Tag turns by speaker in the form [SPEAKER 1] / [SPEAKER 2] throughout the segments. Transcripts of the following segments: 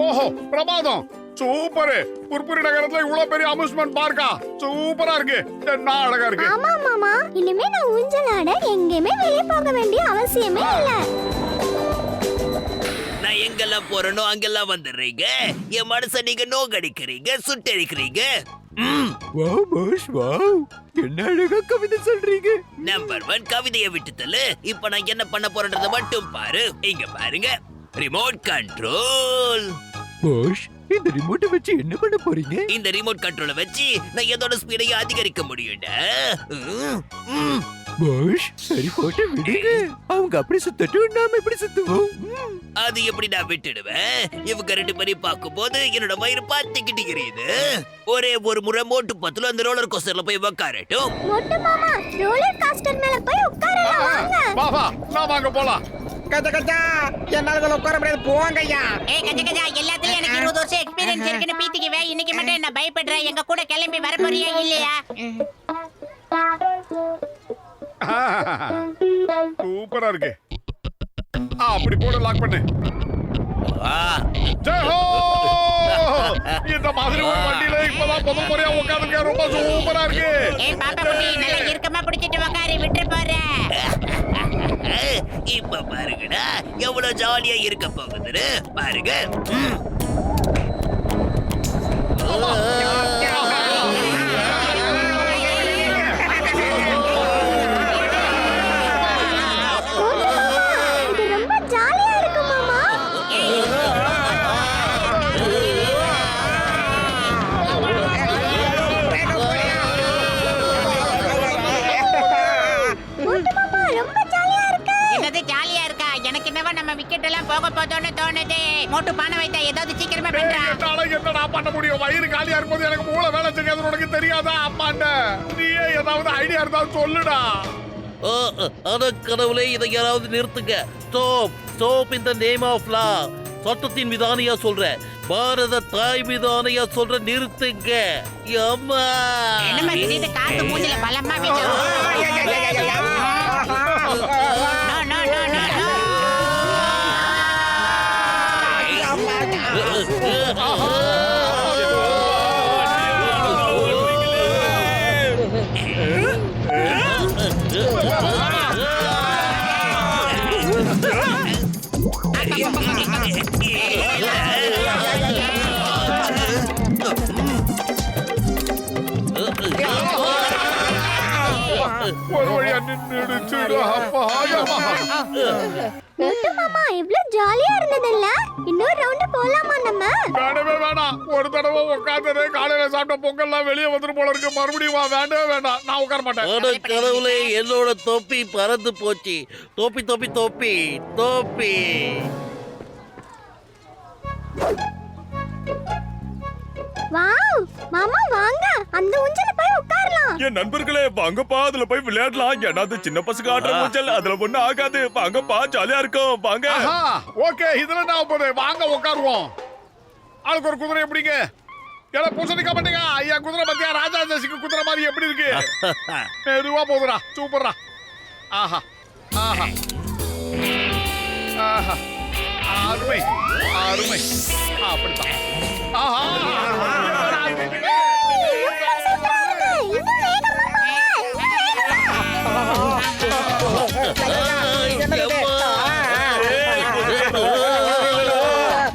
[SPEAKER 1] ஓஹோ பிரமாதம், சூப்பர். புர்புரி நகரத்துல இவ்வளவு பெரிய அம்யூஸ்மெண்ட் பார்க்கா? சூப்பரா இருக்கு, என்ன அழகா இருக்கு.
[SPEAKER 2] ஆமா மாமா, இனிமே நான் ஊஞ்சல் ஆட எங்கேயுமே வெளியே போக வேண்டிய அவசியமே இல்ல.
[SPEAKER 3] நான் எங்கெல்லாம் போறேனோ அங்கெல்லாம் வந்துடுறீங்க. என் மனசை நீங்க நோக்கடிக்கிறீங்க, சுட்டடிக்கிறீங்க.
[SPEAKER 4] வாவ் பாஸ் வாவ், என்ன அழகா கவிதை சொல்றீங்க.
[SPEAKER 3] நம்பர் 1 கவிதையை விட்டு தள்ளு. இப்ப நான் என்ன பண்ண போறேன்றத மட்டும் பாரு. இங்க பாருங்க, ரிமோட் கண்ட்ரோல்.
[SPEAKER 4] பாஸ், இந்த ரிமோட்டை வச்சு என்ன பண்ண போறீங்க?
[SPEAKER 3] இந்த ரிமோட் கண்ட்ரோலை வச்சு நான் எதோட ஸ்பீடையும் அதிகரிக்க முடியும்டா.
[SPEAKER 4] பாஸ், சரி போட்டு விடுங்க. அவங்க அப்படி சுத்தட்டும், நாம இப்படி சுத்துவோம்.
[SPEAKER 3] அது எப்படி நான் விட்டுடுவேன்? இவங்க 2 பேரையும் பார்க்கும்போது என்னோட வயிறு பாத்திக்கிட்டு எரியுது. ஒரே ஒரு முறை மோட்டு பத்துல அந்த ரோலர் கோஸ்டர்ல போய் உட்காரட்டும்.
[SPEAKER 2] மொட்டு மாமா, ரோலர் கோஸ்டர் மேல போய் உட்காரலாம் வாங்க.
[SPEAKER 1] வா வா, நான் வாங்க போலாம்.
[SPEAKER 5] கஜா கஜா, என்னால உட்கார முடியாது, போங்கய்யா.
[SPEAKER 6] ஏய் கஜா கஜா, எல்லாத்துலயும் எனக்கு 20 வருஷம் எக்ஸ்பீரியன்ஸ் இருக்குன்னு பீத்திக்குவே. இன்னைக்கு மட்டும் என்ன பயப்படுற? எங்க கூட கிளம்பி வர போறியா இல்லையா?
[SPEAKER 1] சூப்பரா இருக்கு. அப்படி போடு, லாக் பண்ணு. ஜெயஹோ! இந்த மாதிரி ஒரு வண்டியில இப்பதான் முதல் முறையா உட்கார்ந்திருக்கேன். ரொம்ப சூப்பரா இருக்கு.
[SPEAKER 6] ஏய் பாப்பா குட்டி, நல்லா இறுக்கமா பிடிச்சிட்டு உட்காரு, விட்டு போறேன்.
[SPEAKER 3] இப்ப பாருங்கடா எவ்வளவு ஜாலியா இருக்க போகுதுன்னு பாருங்க.
[SPEAKER 2] இது ரொம்ப ஜாலியா இருக்கு மாமா. மொட்டு மாமா, ரொம்ப ஜாலியா இருக்கு.
[SPEAKER 6] என்னது ஜாலியா இருக்கா? எனக்கு என்னவா நம்ம விக்கெட் எல்லாம் போக போதோன்னு தோணுது. மோட்டு பானை வைத்தா ஏதாவது சீக்கிரமா பண்றா.
[SPEAKER 1] என்னால என்னடா பண்ண முடியும்? வயிறு காலியா இருக்கும்போது எனக்கு மூளை வேலை செய்யாது. உனக்கு தெரியாதா அம்மாண்ட? நீயே ஏதாவது ஐடியா இருந்தாலும் சொல்லுடா.
[SPEAKER 7] அட கடவுளே, இதை யாராவது நிறுத்துங்க. Stop stop in the name of law. சட்டத்தின் மீதானையா சொல்ற, பாரத தாய் மீதானையா சொல்ற, நிறுத்துங்க. அம்மா
[SPEAKER 6] என்னமா திடீர்னு காத்து மூஞ்சில பலமா வீச்சு. No no no no no.
[SPEAKER 1] ஒரு வழியா நின்னுடுச்சு. அப்பா
[SPEAKER 2] மொட்டு மாமா, இவ்ளோ ஜாலியா இருந்ததுல்ல? இன்னொரு ரவுண்ட் போலாமா நம்ம?
[SPEAKER 1] வேணவே வேணாம். ஒரு தடவை உட்கார்ந்தது, காலையில சாப்பிட்ட பொங்கல்லாம் வெளியே வந்துட்டு போல இருக்கு. மறுபடியும் வா. வேண்டவே வேண்டாம், நான் உட்கார மாட்டேன்.
[SPEAKER 7] அட கடவுளே, என்னோட தொப்பி பறந்து போச்சு. தொப்பி தொப்பி தொப்பி தொப்பி.
[SPEAKER 2] வாவ் மாமா, வாங்க அந்த ஊஞ்சல்ல போய் உட்காரலாம்.
[SPEAKER 8] என் நண்பர்களே, வாங்கப்பா அதுல போய் விளையாடலாம். ஏன்னா அது சின்ன பசங்க ஆடுற ஊஞ்சல், அதுல ஒண்ணு ஆகாது. வாங்கப்பா, ஜாலியா இருக்கும், வாங்க.
[SPEAKER 1] ஓகே, இதுல நான் போதே, வாங்க உட்காருவோம். ஆளுக்கு ஒரு குதிரை எப்படிங்க? எல்லாம் பூசணிக்கா பண்ணீங்க. ஐயா குதிரை பத்தியா? ராஜா தேசிக்கு குதிரை மாதிரி எப்படி இருக்கு? மெதுவா போதுடா, சூப்பர்ரா. ஆஹா ஆஹா ஆஹா, அருமை அருமை. அப்படித்தான். ஆஹா,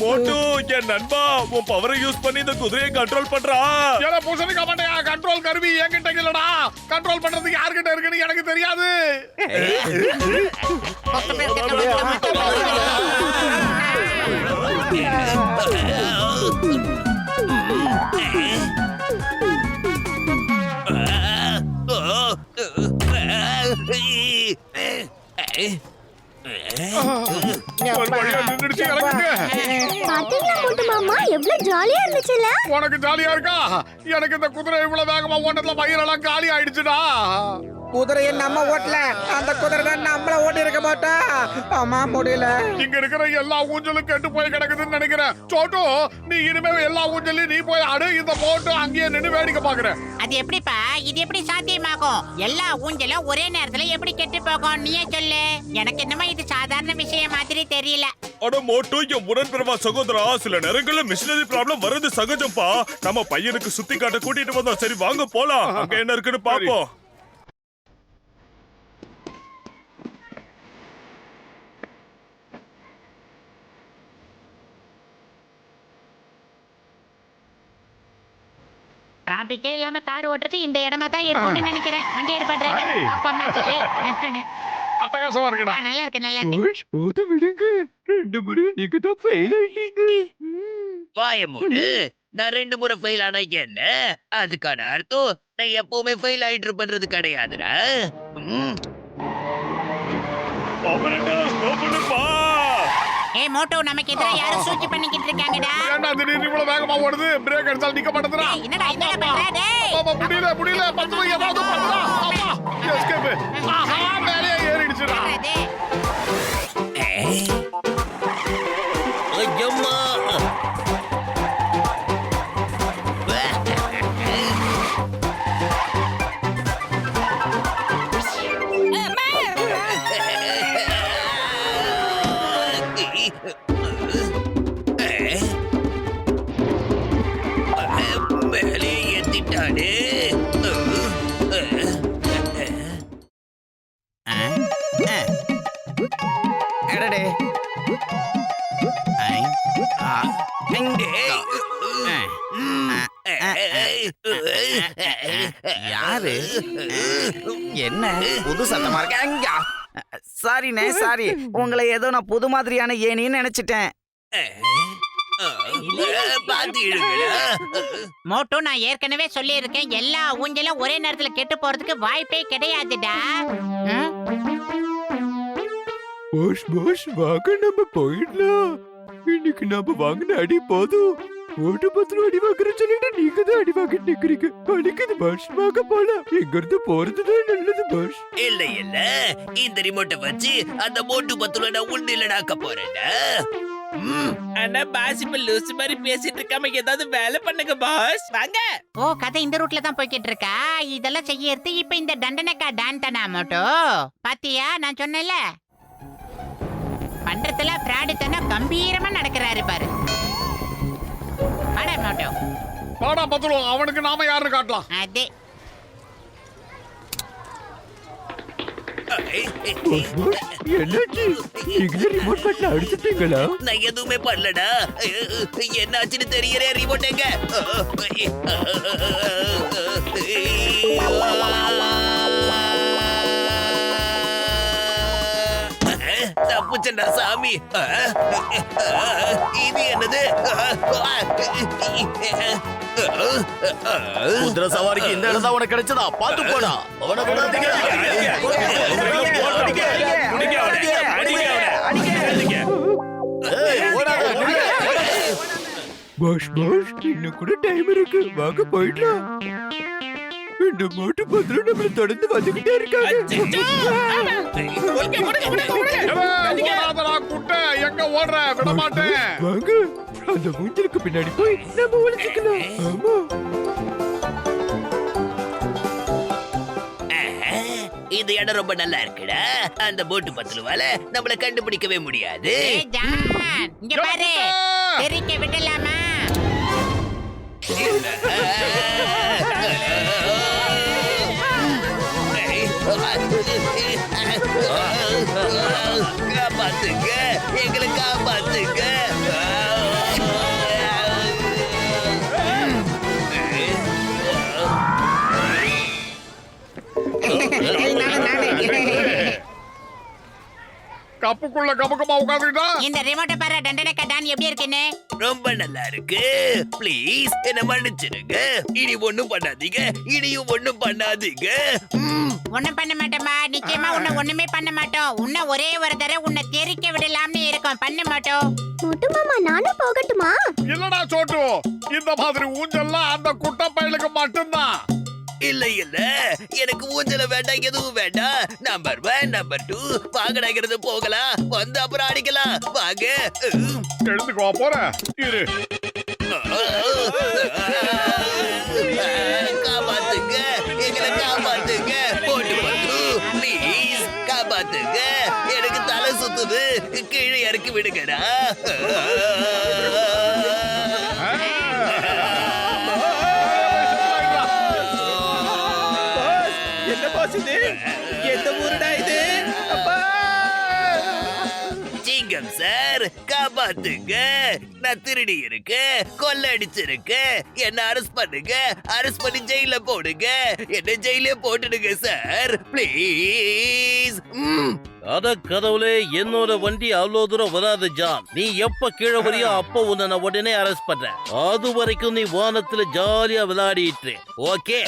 [SPEAKER 8] மோட்டு, என் நண்பா, உன் பவரை யூஸ் பண்ணி இந்த குதிரையை கண்ட்ரோல் பண்றா.
[SPEAKER 1] எல்லாம் பூசணிக்கா பண்ணையா? கண்ட்ரோல் கருவி என்கிட்ட இல்லடா. கண்ட்ரோல் பண்றதுக்கு யார்கிட்ட இருக்குன்னு எனக்கு தெரியாது. ஒரு வழியா நின்னுடுச்சு, இறங்குங்க.
[SPEAKER 2] பாத்தீங்களா மொட்டு மாமா, எவ்வளவு ஜாலியா இருந்துச்சுல?
[SPEAKER 1] உனக்கு ஜாலியா இருக்கா? எனக்கு இந்த குதிரை இவ்வளவு வேகமா ஓட்டத்துல வயிறெல்லாம் காலி ஆயிடுச்சுடா.
[SPEAKER 5] குதிரையை நம்ம ஓட்டல, அந்த குதிரை தான் நம்மள ஓட்டி இருக்க மாட்டா. ஆமா, முடியல.
[SPEAKER 1] இங்க இருக்கிற எல்லா ஊஞ்சலும் கெட்டு போய் கிடக்குதுன்னு நினைக்கிறேன். சோட்டு, நீ இனிமே எல்லா ஊஞ்சலையும் நீ போய் ஆடு, இந்த போட்டு அங்கேயே நின்னு வேடிக்கை பாக்குறேன்.
[SPEAKER 6] அது எப்படிப்பா? இது எப்படி சாத்தியமாகும்? எல்லா ஊஞ்சலும் ஒரே நேரத்துல எப்படி கெட்டு போகும்? நீயே சொல்லு. எனக்கு என்னமோ இது சாதாரண விஷயம் மாதிரி தெரியல.
[SPEAKER 8] அட மோட்டு, என் உடன்பிறவா சகோதரா, சில நேரங்கள்ல மிஷினரி ப்ராப்ளம் வர்றது சகஜம்ப்பா. நம்ம பையனுக்கு சுத்தி காட்ட கூட்டிட்டு வந்தோம். சரி வாங்க போலாம், அங்க என்ன இருக்குன்னு பாப்போம்.
[SPEAKER 6] டிராபிக்கே இல்லாம கார் ஓட்டுறது இந்த இடமா தான் இருக்கும்னு நினைக்கிறேன். அங்க ஏற்படுறேன்.
[SPEAKER 1] அட்டகாசமா இருக்குடா.
[SPEAKER 6] நல்லா இருக்கு, நல்லா இருக்கு.
[SPEAKER 4] பாஷ் போதும் விடுங்க, 2 முறை நீங்க தான் ஃபெயில் ஆயிட்டீங்க.
[SPEAKER 3] வாய மூடு. நான் 2 முறை ஃபெயில் ஆனா என்ன? அதுக்கான அர்த்தம் நான் எப்பவுமே ஃபெயில் ஆயிட்டு பண்றது கிடையாதுடா. ம்.
[SPEAKER 6] ஏய் மோட்டோ, நமக்கு எதிரா யாரும் சூழ்ச்சி பண்ணிக்கிட்டு இருக்காங்கடா.
[SPEAKER 1] ஏன்டா திடீர்னு இவ்வளவு வேகமா ஓடுது? பிரேக் அடிச்சால் நிக்க மாட்டேதுடா.
[SPEAKER 6] ஏய், என்னடா பண்ற? டேய்,
[SPEAKER 1] ஆமா, முடியல பத்து ஏதாவது பண்ணுடா. ஆமா, எஸ்கேப். ஆஹா, மேலே ஏறிடுச்சுடா.
[SPEAKER 6] அது
[SPEAKER 7] ஐயம்மா.
[SPEAKER 3] மேலே ஏத்திட்டானே.
[SPEAKER 5] எடடே. யாரு? என்ன புது சத்தமா இருக்க? சாரிண்ணே, சாரி. உங்களை ஏதோ நான் புது மாதிரியான ஏனின்னு நினைச்சிட்டேன்.
[SPEAKER 3] பாத்து இழுங்கடா.
[SPEAKER 6] மோட்டோ, நான் ஏற்கனவே சொல்லி இருக்கேன், எல்லா ஊஞ்சலும் ஒரே நேரத்துல கெட்டு போறதுக்கு வாய்ப்பே கிடையாதுடா. ம்?
[SPEAKER 4] பாஷ் வாங்க, நம்ம போயிடலாம். இன்னைக்கு நாம வாங்கின அடி போதும். ஓட்டு பத்திரம் அடி வாங்குறேன்னு சொல்லிட்டு நீங்க தான் அடி வாங்கிட்டு நிக்கிறீங்க. அடிக்குது பாஷ், வாங்க போலாம். இங்க இருந்து போறதுதான் நல்லது பாஷ்.
[SPEAKER 3] இல்ல இந்த ரிமோட்டை வச்சு அந்த மோட்டு பத்துல நான் உண்டு இல்லடாக்க போறேன்டா.
[SPEAKER 9] அண்ணா பாஸ் இப்ப லூசு மாதிரி பேசிட்டு இருக்காம ஏதாவது வேலை பண்ணுங்க பாஸ். வாங்க.
[SPEAKER 6] ஓ, கதை இந்த ரூட்ல தான் போய்கிட்டு இருக்கா. இதெல்லாம் செய்யறது இப்ப இந்த தண்டனைக்கா டான் தானா மோட்டோ? பாத்தியா, நான் சொன்னேன்ல, பண்றதுல பிராடுத்தனா கம்பீரமா நடக்கிறாரு பாரு. அட மோட்டோ,
[SPEAKER 1] வாடா பத்துலோ, அவனுக்கு நாம யாருன்னு காட்டலாம்.
[SPEAKER 6] அதே
[SPEAKER 4] என்னாச்சு? நீங்களே ரிமோட் பட்டன் அடிச்சிட்டீங்களா?
[SPEAKER 3] நான் எதுவுமே பண்ணலடா. என்னாச்சுன்னு தெரியல. ரிமோட் எங்க? தப்புச்சண்டா சாமி. இது என்னது?
[SPEAKER 8] குதிரை சவாரிக்கு இந்த இடம் தான் உனக்கு கிடைச்சதா? பாத்து போடா. அவனை விடாதீங்க.
[SPEAKER 4] பாஷ் இன்னும் கூட டைம் இருக்கு, வாங்க போயிடலாம். இந்த மாட்டு பத்திரம் நம்மள தொடர்ந்து வந்துகிட்டே இருக்காங்க.
[SPEAKER 1] ஓடாதடா குட்டை, எங்க ஓடுற? விட மாட்டேன்.
[SPEAKER 4] வாங்க, அந்த மூஞ்சலுக்கு பின்னாடி போய் நம்ம ஒளிச்சுக்கலாம். ஆமா,
[SPEAKER 3] இந்த இடம் ரொம்ப நல்லா இருக்குடா. அந்த போட்டு பத்துலுவால நம்மள கண்டுபிடிக்கவே முடியாது.
[SPEAKER 6] ஏய் ஜான், இங்க பாரு. தெரிக்க விடலாமா?
[SPEAKER 3] காப்பாத்துங்க, எங்களை காப்பாத்துங்க.
[SPEAKER 1] கப்புக்குள்ள கபக்கமா உட்காந்துக்கிட்டா.
[SPEAKER 6] இந்த ரிமோட்டை பாரு, தண்டனைக்கா டான் எப்படி இருக்குன்னு.
[SPEAKER 3] ரொம்ப நல்லா இருக்கு. ப்ளீஸ் என்ன மன்னிச்சிருங்க. இனி ஒண்ணும் பண்ணாதீங்க. இனியும் ஒண்ணும் பண்ணாதீங்க.
[SPEAKER 6] ஒண்ணும் பண்ண மாட்டோமா? நிச்சயமா உன்னை ஒண்ணுமே பண்ண மாட்டோம். உன்னை ஒரே ஒரு தடவை உன்னை தெரிக்க விடலாம்னு இருக்கோம். பண்ண மாட்டோம்.
[SPEAKER 2] மொட்டு மாமா, நானும் போகட்டுமா?
[SPEAKER 1] இல்லடா சோட்டு, இந்த மாதிரி ஊஞ்சல்லாம் அந்த குட்டை பயலுக்கு மட்டும்தான்.
[SPEAKER 3] இல்ல இல்ல எனக்கு ஊஞ்சல வேண்டாம், எதுவும் வேண்டாம். நம்பர் 1 நம்பர் 2 வாங்கடாங்கிறது போகலாம், வந்து அப்புறம் அடிக்கலாம் வாங்க.
[SPEAKER 1] எடுத்துக்கோ போற இரு.
[SPEAKER 3] காப்பாத்துங்க, எங்களை காப்பாத்துங்க. போட்டு பத்து ப்ளீஸ் காப்பாத்துங்க. எனக்கு தலை சுத்துது, கீழே இறக்கி விடுங்கடா.
[SPEAKER 9] என்ன பாஸ் இது? எந்த ஊருடா இது? அப்பா!
[SPEAKER 3] சிங்கம் சார் காப்பாத்துங்க. நான் திருடி இருக்கேன், கொள்ளை அடிச்சிருக்கேன். என்ன அரெஸ்ட் பண்ணுங்க, அரெஸ்ட் பண்ணி ஜெயில போடுங்க. என்ன ஜெயிலே போட்டுடுங்க சார் ப்ளீஸ்.
[SPEAKER 7] அட கடவுளே, என்னோட வண்டி அவ்வளவு தூரம் வராது ஜான். நீ எப்ப கீழே வரியோ அப்போ உன்னை நான் உடனே அரெஸ்ட் பண்றேன். அது வரைக்கும் நீ வானத்துல ஜாலியா விளையாடிட்டு ஓகே?